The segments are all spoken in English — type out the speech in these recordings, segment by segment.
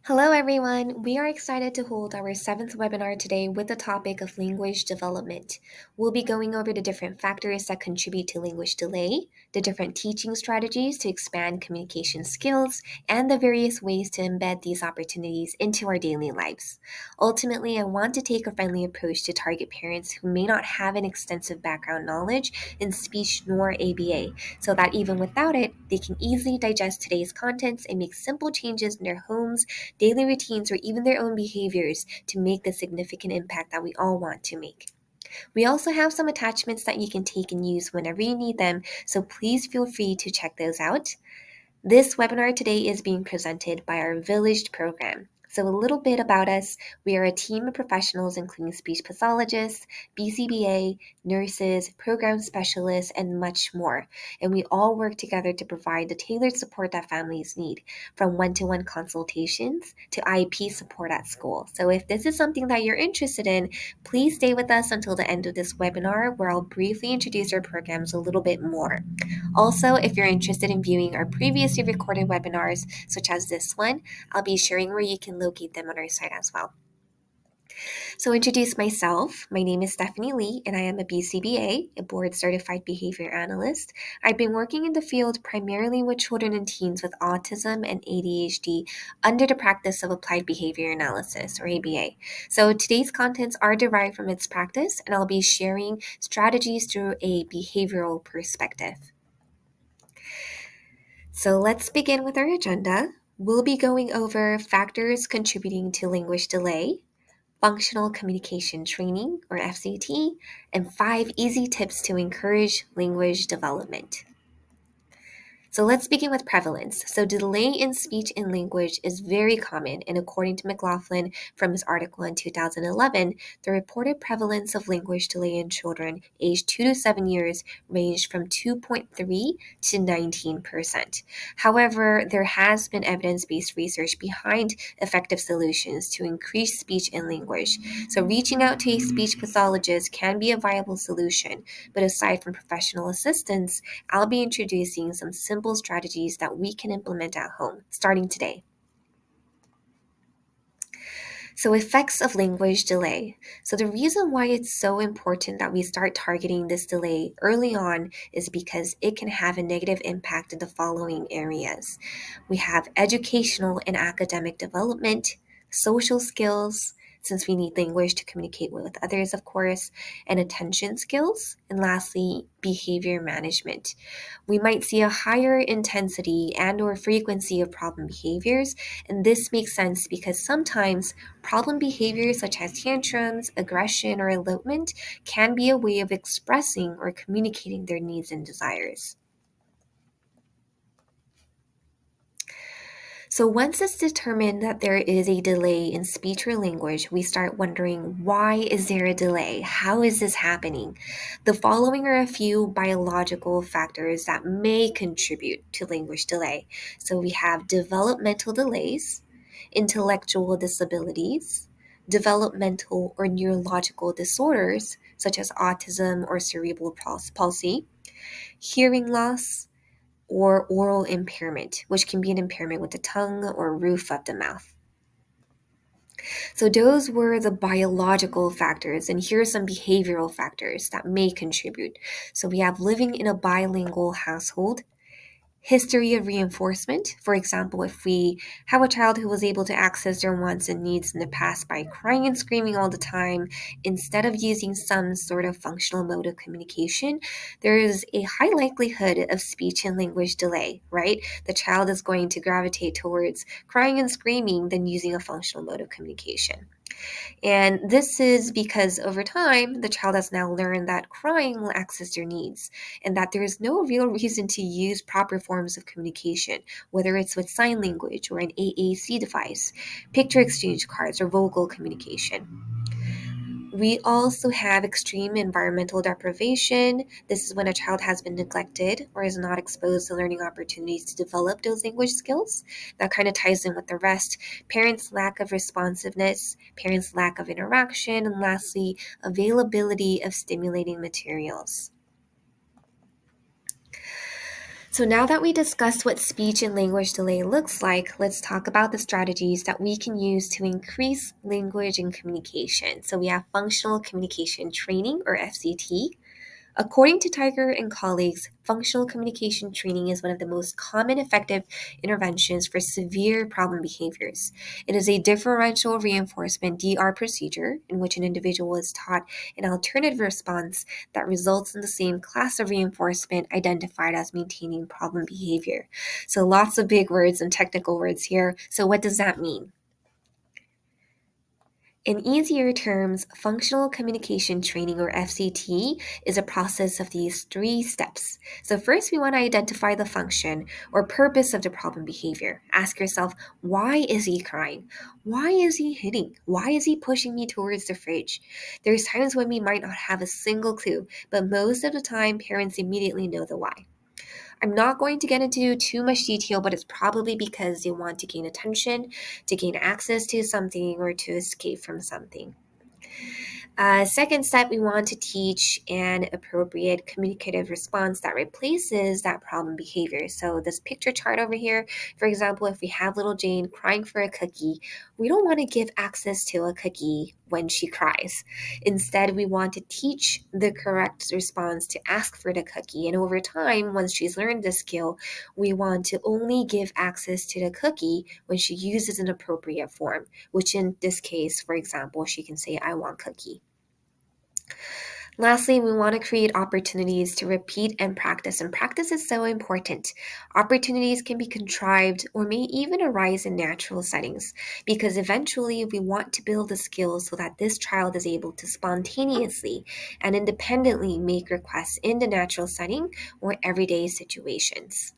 Hello, everyone. We are excited to hold our seventh webinar today with the topic of language development. We'll be going over the different factors that contribute to language delay, the different teaching strategies to expand communication skills, and the various ways to embed these opportunities into our daily lives. Ultimately, I want to take a friendly approach to target parents who may not have an extensive background knowledge in speech nor ABA, so that even without it, they can easily digest today's contents and make simple changes in their homes, daily routines, or even their own behaviors to make the significant impact that we all want to make. We also have some attachments that you can take and use whenever you need them, so please feel free to check those out. This webinar today is being presented by our VillageED program. So, a little bit about us. We are a team of professionals, including speech pathologists, BCBA, nurses, program specialists, and much more. And we all work together to provide the tailored support that families need, from one-to-one consultations to IEP support at school. So, if this is something that you're interested in, please stay with us until the end of this webinar, where I'll briefly introduce our programs a little bit more. Also, if you're interested in viewing our previously recorded webinars, such as this one, I'll be sharing where you can locate them on our site as well. So, introduce myself. My name is Stephanie Lee, and I am a BCBA, a board certified behavior analyst. I've been working in the field primarily with children and teens with autism and ADHD under the practice of applied behavior analysis, or ABA. So, today's contents are derived from its practice, and I'll be sharing strategies through a behavioral perspective. So let's begin with our agenda. We'll be going over factors contributing to language delay, functional communication training, or FCT, and 5 easy tips to encourage language development. So let's begin with prevalence. So delay in speech and language is very common, and according to McLaughlin from his article in 2011, the reported prevalence of language delay in children aged 2 to 7 years ranged from 2.3 to 19%. However, there has been evidence-based research behind effective solutions to increase speech and language. So reaching out to a speech pathologist can be a viable solution, but aside from professional assistance, I'll be introducing some simple strategies that we can implement at home, starting today. So, effects of language delay. So, the reason why it's so important that we start targeting this delay early on is because it can have a negative impact in the following areas. We have educational and academic development, social skills, since we need language to communicate with others, of course, and attention skills, and lastly, behavior management. We might see a higher intensity and or frequency of problem behaviors, and this makes sense because sometimes problem behaviors such as tantrums, aggression, or elopement can be a way of expressing or communicating their needs and desires. So once it's determined that there is a delay in speech or language, we start wondering, why is there a delay? How is this happening? The following are a few biological factors that may contribute to language delay. So we have developmental delays, intellectual disabilities, developmental or neurological disorders such as autism or cerebral palsy, hearing loss, or oral impairment, which can be an impairment with the tongue or roof of the mouth. So those were the biological factors, and here are some behavioral factors that may contribute. So we have living in a bilingual household, history of reinforcement. For example, if we have a child who was able to access their wants and needs in the past by crying and screaming all the time, instead of using some sort of functional mode of communication, there is a high likelihood of speech and language delay, right? The child is going to gravitate towards crying and screaming than using a functional mode of communication. And this is because over time, the child has now learned that crying will access their needs and that there is no real reason to use proper forms of communication, whether it's with sign language or an AAC device, picture exchange cards, or vocal communication. We also have extreme environmental deprivation. This is when a child has been neglected or is not exposed to learning opportunities to develop those language skills. That kind of ties in with the rest. Parents' lack of responsiveness, parents' lack of interaction, and lastly, availability of stimulating materials. So now that we discussed what speech and language delay looks like, let's talk about the strategies that we can use to increase language and communication. So we have functional communication training, or FCT. According to Tiger and colleagues, functional communication training is one of the most common effective interventions for severe problem behaviors. It is a differential reinforcement DR procedure in which an individual is taught an alternative response that results in the same class of reinforcement identified as maintaining problem behavior. So lots of big words and technical words here. So what does that mean? In easier terms, functional communication training, or FCT, is a process of these three steps. So, first, we want to identify the function or purpose of the problem behavior. Ask yourself, why is he crying? Why is he hitting? Why is he pushing me towards the fridge? There's times when we might not have a single clue, but most of the time, parents immediately know the why. I'm not going to get into too much detail, but it's probably because they want to gain attention, to gain access to something, or to escape from something. Second step, we want to teach an appropriate communicative response that replaces that problem behavior. So, this picture chart over here, for example, if we have little Jane crying for a cookie, we don't want to give access to a cookie when she cries. Instead, we want to teach the correct response to ask for the cookie. And over time, once she's learned the skill, we want to only give access to the cookie when she uses an appropriate form, which in this case, for example, she can say, I want cookie. Lastly, we want to create opportunities to repeat and practice. And practice is so important. Opportunities can be contrived or may even arise in natural settings because eventually we want to build the skills so that this child is able to spontaneously and independently make requests in the natural setting or everyday situations.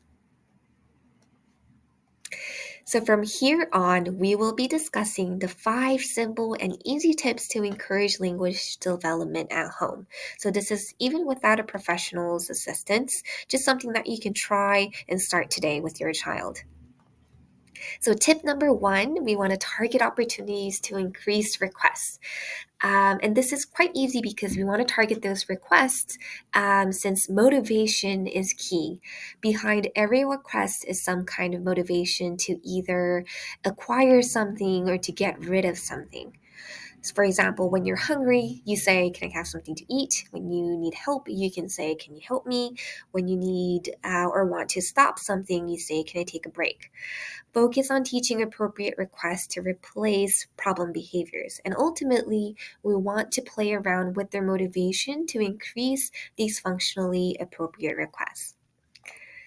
So, from here on, we will be discussing the 5 simple and easy tips to encourage language development at home. So, this is even without a professional's assistance, just something that you can try and start today with your child. So, tip number 1, we want to target opportunities to increase requests. And this is quite easy because we want to target those requests since motivation is key. Behind every request is some kind of motivation to either acquire something or to get rid of something. So for example, when you're hungry, you say, can I have something to eat? When you need help, you can say, can you help me? When you need or want to stop something, you say, can I take a break? Focus on teaching appropriate requests to replace problem behaviors. And ultimately, we want to play around with their motivation to increase these functionally appropriate requests.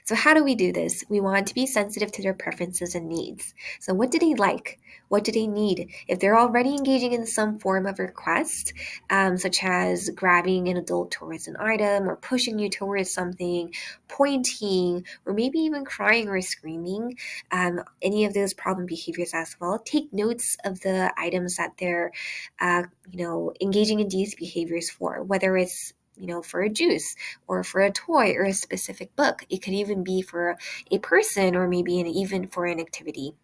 So, how do we do this? We want to be sensitive to their preferences and needs. So, what do they like? What do they need? If they're already engaging in some form of request, such as grabbing an adult towards an item or pushing you towards something, pointing, or maybe even crying or screaming, any of those problem behaviors as well, take notes of the items that they're, engaging in these behaviors for, whether it's for a juice or for a toy or a specific book. It could even be for a person or maybe even for an activity.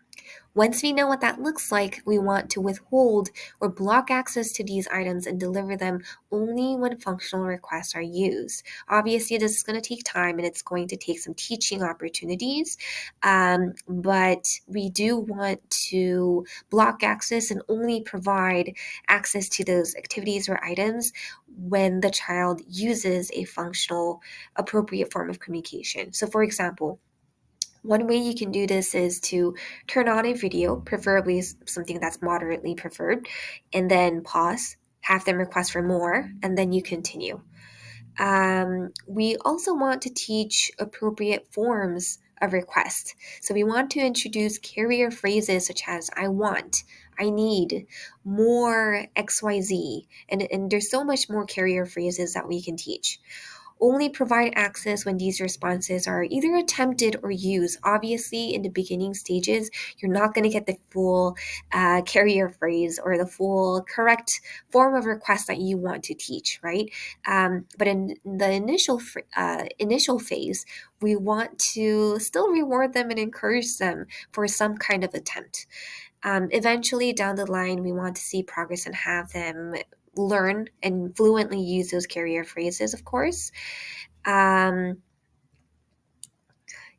Once we know what that looks like, we want to withhold or block access to these items and deliver them only when functional requests are used. Obviously, this is going to take time and it's going to take some teaching opportunities, but we do want to block access and only provide access to those activities or items when the child uses a functional, appropriate form of communication. So, for example, one way you can do this is to turn on a video, preferably something that's moderately preferred, and then pause, have them request for more, and then you continue. We also want to teach appropriate forms of request. So we want to introduce carrier phrases such as I want, I need, more XYZ, and there's so much more carrier phrases that we can teach. Only provide access when these responses are either attempted or used. Obviously, in the beginning stages, you're not going to get the full carrier phrase or the full correct form of request that you want to teach, right? But in the initial phase, we want to still reward them and encourage them for some kind of attempt. Eventually, down the line, we want to see progress and have them learn and fluently use those carrier phrases, of course. Um,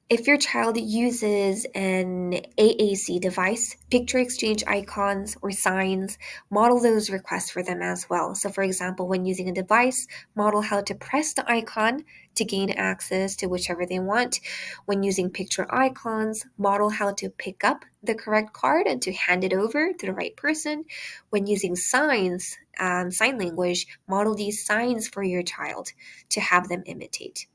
If your child uses an AAC device, picture exchange icons or signs, model those requests for them as well. So, for example, when using a device, model how to press the icon to gain access to whichever they want. When using picture icons, model how to pick up the correct card and to hand it over to the right person. When using signs, sign language, model these signs for your child to have them imitate.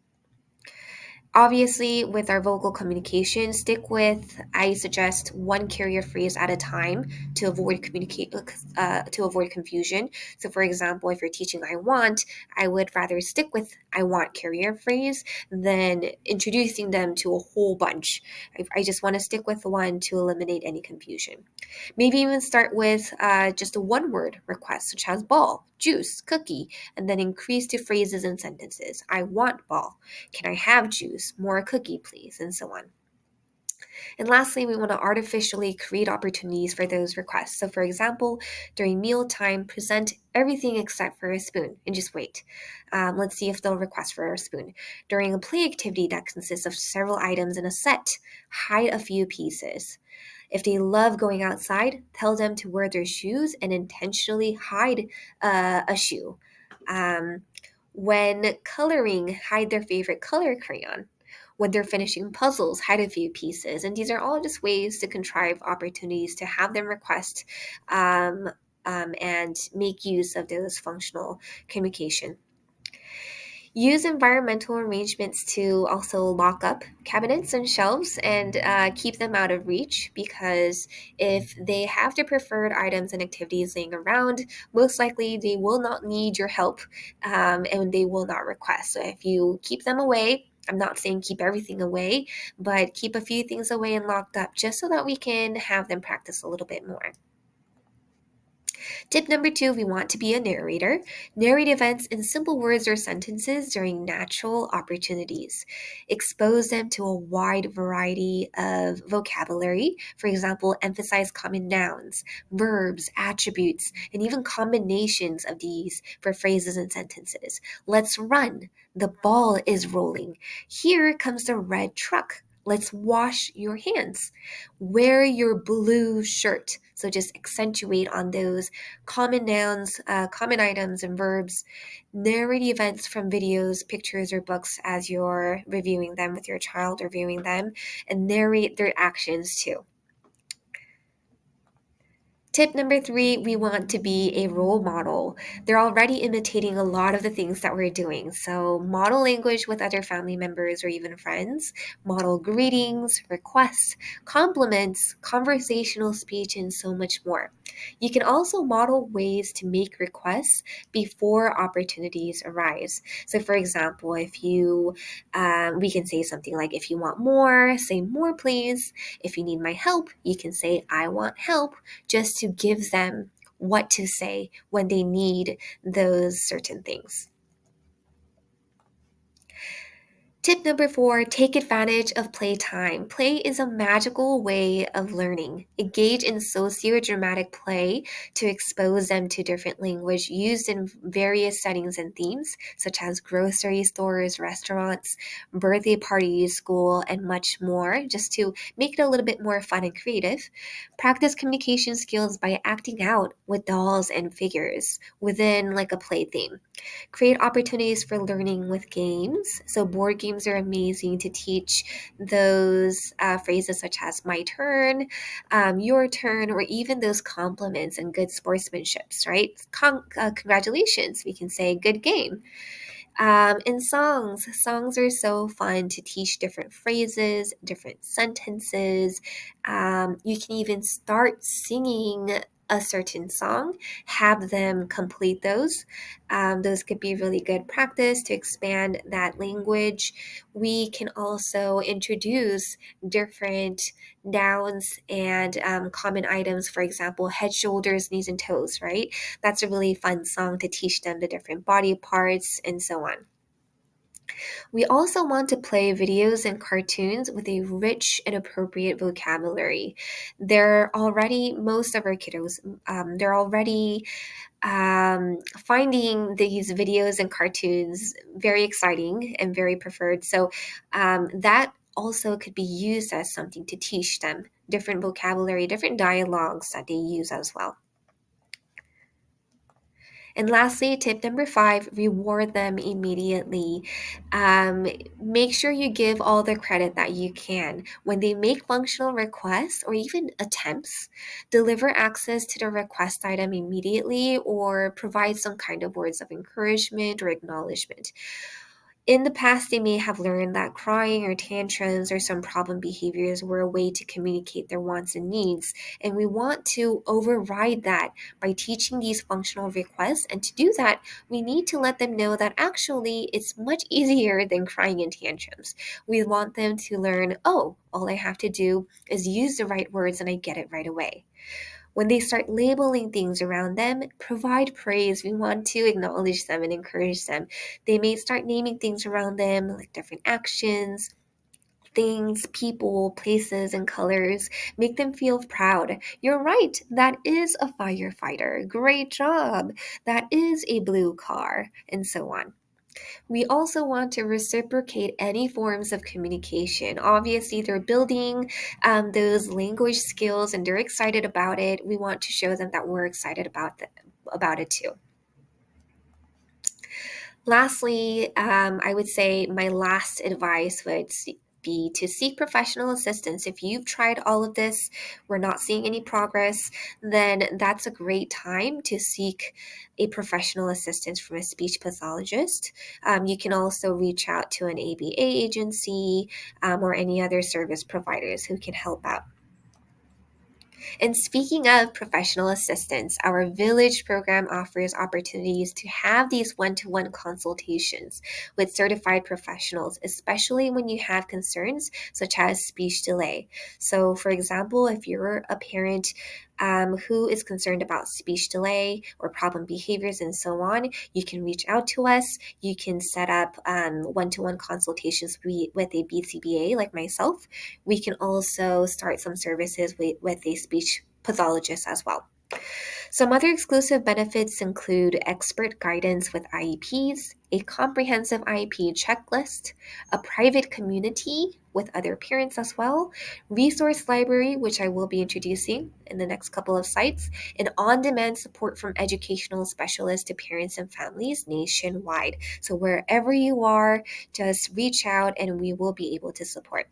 Obviously, with our vocal communication, stick with, I suggest, one carrier phrase at a time to avoid to avoid confusion. So, for example, if you're teaching "I want," I would rather stick with "I want" carrier phrase than introducing them to a whole bunch. I just want to stick with one to eliminate any confusion. Maybe even start with just a one-word request, such as ball, juice, cookie, and then increase to phrases and sentences. "I want ball." "Can I have juice?" "More cookie, please," and so on. And lastly, we want to artificially create opportunities for those requests. So, for example, during mealtime, present everything except for a spoon and just wait. Let's see if they'll request for a spoon. During a play activity that consists of several items in a set, hide a few pieces. If they love going outside, tell them to wear their shoes and intentionally hide a shoe. Um, when coloring, hide their favorite color crayon. When they're finishing puzzles, hide a few pieces. And these are all just ways to contrive opportunities to have them request and make use of those functional communication. Use environmental arrangements to also lock up cabinets and shelves and keep them out of reach, because if they have their preferred items and activities laying around, most likely they will not need your help, and they will not request. So if you keep them away, I'm not saying keep everything away, but keep a few things away and locked up just so that we can have them practice a little bit more. Tip number 2, we want to be a narrator. Narrate events in simple words or sentences during natural opportunities. Expose them to a wide variety of vocabulary. For example, emphasize common nouns, verbs, attributes, and even combinations of these for phrases and sentences. Let's run. The ball is rolling. Here comes the red truck. Let's wash your hands. Wear your blue shirt. So just accentuate on those common nouns, common items, and verbs. Narrate events from videos, pictures, or books as you're reviewing them with your child or viewing them, and narrate their actions too. Tip number 3, we want to be a role model. They're already imitating a lot of the things that we're doing. So, model language with other family members or even friends, model greetings, requests, compliments, conversational speech, and so much more. You can also model ways to make requests before opportunities arise. So, for example, if you, we can say something like, "If you want more, say more, please. If you need my help, you can say, I want help," just to give them what to say when they need those certain things. Tip number 4, take advantage of playtime. Play is a magical way of learning. Engage in socio-dramatic play to expose them to different language used in various settings and themes, such as grocery stores, restaurants, birthday parties, school, and much more, just to make it a little bit more fun and creative. Practice communication skills by acting out with dolls and figures within like a play theme. Create opportunities for learning with games. So, board games are amazing to teach those phrases such as "my turn," "your turn," or even those compliments and good sportsmanships, right? Congratulations, we can say "good game." And songs are so fun to teach different phrases, different sentences. You can even start singing a certain song, have them complete those. Those could be really good practice to expand that language. We can also introduce different nouns and common items, for example, head, shoulders, knees, and toes, right? That's a really fun song to teach them the different body parts and so on. We also want to play videos and cartoons with a rich and appropriate vocabulary. Most of our kiddos, they're already finding these videos and cartoons very exciting and very preferred. So that also could be used as something to teach them different vocabulary, different dialogues that they use as well. And lastly, tip number 5, reward them immediately. Make sure you give all the credit that you can. When they make functional requests or even attempts, deliver access to the request item immediately or provide some kind of words of encouragement or acknowledgement. In the past, they may have learned that crying or tantrums or some problem behaviors were a way to communicate their wants and needs. And we want to override that by teaching these functional requests. And to do that, we need to let them know that actually it's much easier than crying and tantrums. We want them to learn, oh, all I have to do is use the right words and I get it right away. When they start labeling things around them, provide praise. We want to acknowledge them and encourage them. They may start naming things around them, like different actions, things, people, places, and colors. Make them feel proud. You're right, that is a firefighter. Great job. That is a blue car, and so on. We also want to reciprocate any forms of communication. Obviously, they're building those language skills and they're excited about it. We want to show them that we're excited about it too. Lastly, I would say my last advice would be to seek professional assistance. If you've tried all of this, we're not seeing any progress, then that's a great time to seek a professional assistance from a speech pathologist. You can also reach out to an ABA agency or any other service providers who can help out. And speaking of professional assistance, our Village program offers opportunities to have these one-to-one consultations with certified professionals, especially when you have concerns such as speech delay. So, for example, if you're a parent who is concerned about speech delay or problem behaviors and so on, you can reach out to us. You can set up one-to-one consultations with a BCBA like myself. We can also start some services with a speech pathologist as well. Some other exclusive benefits include expert guidance with IEPs, a comprehensive IEP checklist, a private community with other parents as well, resource library, which I will be introducing in the next couple of sites, and on-demand support from educational specialists to parents and families nationwide. So wherever you are, just reach out and we will be able to support.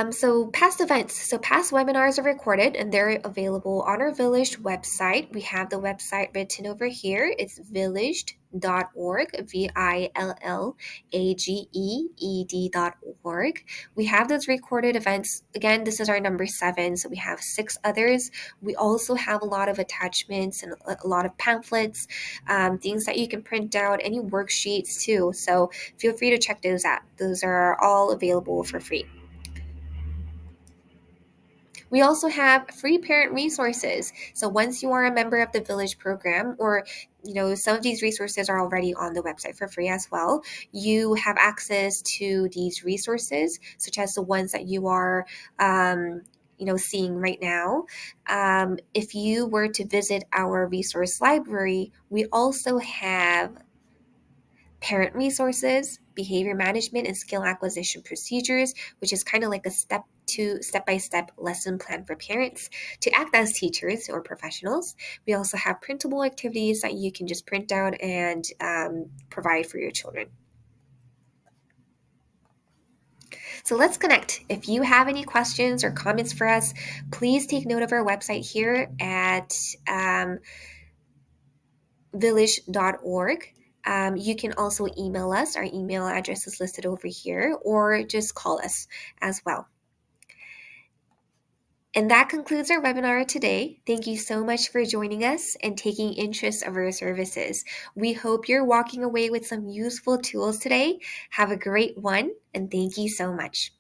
So past events. So past webinars are recorded and they're available on our Village website. We have the website written over here. It's villaged.org, VillageED.org. We have those recorded events. Again, this is our number 7, so we have 6 others. We also have a lot of attachments and a lot of pamphlets, things that you can print out, any worksheets too. So feel free to check those out. Those are all available for free. We also have free parent resources. So once you are a member of the Village program, or some of these resources are already on the website for free as well, you have access to these resources, such as the ones that you are seeing right now. If you were to visit our resource library, we also have parent resources, behavior management, and skill acquisition procedures, which is kind of like a step-by-step lesson plan for parents to act as teachers or professionals. We also have printable activities that you can just print out and provide for your children. So let's connect. If you have any questions or comments for us, please take note of our website here at village.org. You can also email us. Our email address is listed over here, or just call us as well. And that concludes our webinar today. Thank you so much for joining us and taking interest of our services. We hope you're walking away with some useful tools today. Have a great one, and thank you so much.